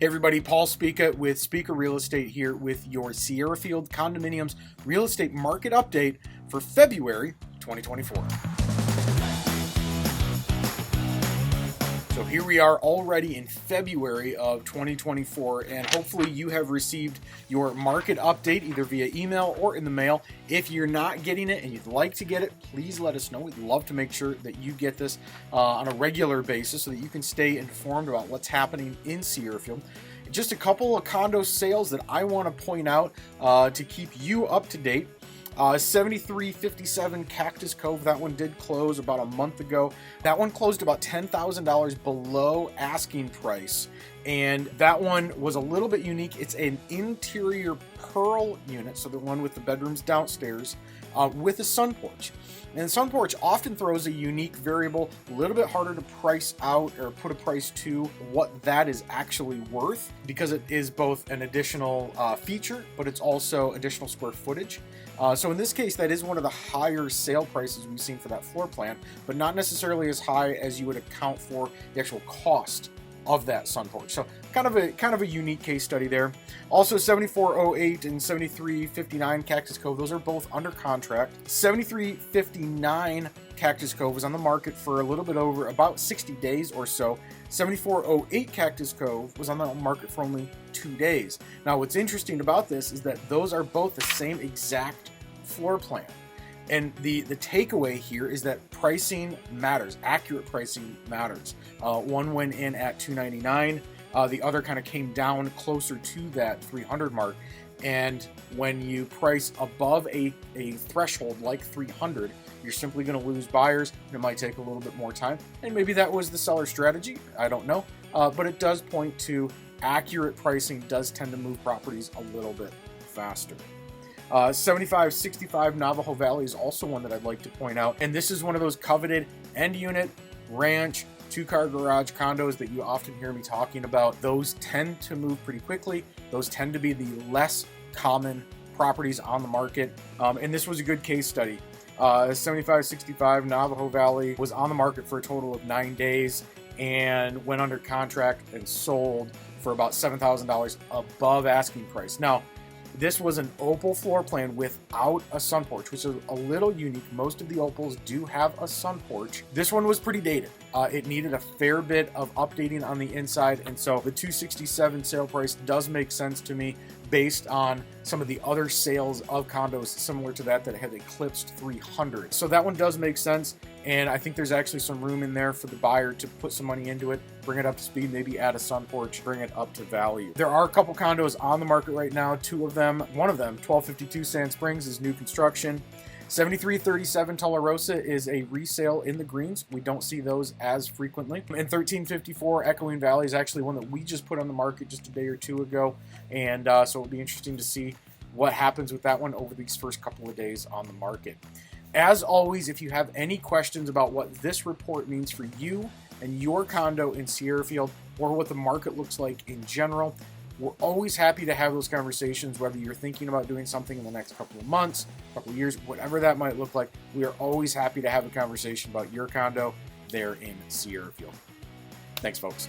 Hey everybody, Paul Spica with Spica Real Estate here with your Sierrafield Condominiums real estate market update for February 2024. So here we are already in February of 2024, and hopefully you have received your market update either via email or in the mail. If you're not getting it and you'd like to get it, please let us know. We'd love to make sure that you get this on a regular basis so that you can stay informed about what's happening in Sierrafield. Just a couple of condo sales that I want to point out to keep you up to date. 7357 Cactus Cove, that one did close about a month ago. That one closed about $10,000 below asking price, and that one was a little bit unique. It's an interior pearl unit, so the one with the bedrooms downstairs, with a sun porch. And the sun porch often throws a unique variable, a little bit harder to price out or put a price to what that is actually worth, because it is both an additional feature, but it's also additional square footage. So in this case, that is one of the higher sale prices we've seen for that floor plan, but not necessarily as high as you would account for the actual cost of that sun porch. So kind of a unique case study there. Also 7408 and 7359 Cactus Cove, those are both under contract. 7359 Cactus Cove was on the market for a little bit over about 60 days or so. 7408 Cactus Cove was on the market for only 2 days. Now what's interesting about this is that those are both the same exact floor plan. And the takeaway here is that pricing matters. Accurate pricing matters. One went in at $299. The other kind of came down closer to that $300 mark. And when you price above a threshold like $300, you're simply going to lose buyers. And it might take a little bit more time. And maybe that was the seller strategy. I don't know. But it does point to accurate pricing does tend to move properties a little bit faster. 7565 Navajo Valley is also one that I'd like to point out. And this is one of those coveted end unit, ranch, two-car garage condos that you often hear me talking about. Those tend to move pretty quickly. Those tend to be the less common properties on the market. And this was a good case study. 7565 Navajo Valley was on the market for a total of 9 days and went under contract and sold for about $7,000 above asking price. Now, this was an opal floor plan without a sun porch, which is a little unique. Most of the opals do have a sun porch. This one was pretty dated. It needed a fair bit of updating on the inside, and so the $267 sale price does make sense to me based on some of the other sales of condos similar to that had eclipsed $300. So that one does make sense, and I think there's actually some room in there for the buyer to put some money into it, bring it up to speed, maybe add a sun porch, bring it up to value. There are a couple condos on the market right now. One of them, 1252 Sand Springs, is new construction. 7337 Tularosa is a resale in the greens. We don't see those as frequently. And 1354 Echoing Valley is actually one that we just put on the market just a day or two ago. And so it'll be interesting to see what happens with that one over these first couple of days on the market. As always, if you have any questions about what this report means for you and your condo in Sierrafield, or what the market looks like in general, we're always happy to have those conversations, whether you're thinking about doing something in the next couple of months, couple of years, whatever that might look like. We are always happy to have a conversation about your condo there in Sierrafield. Thanks, folks.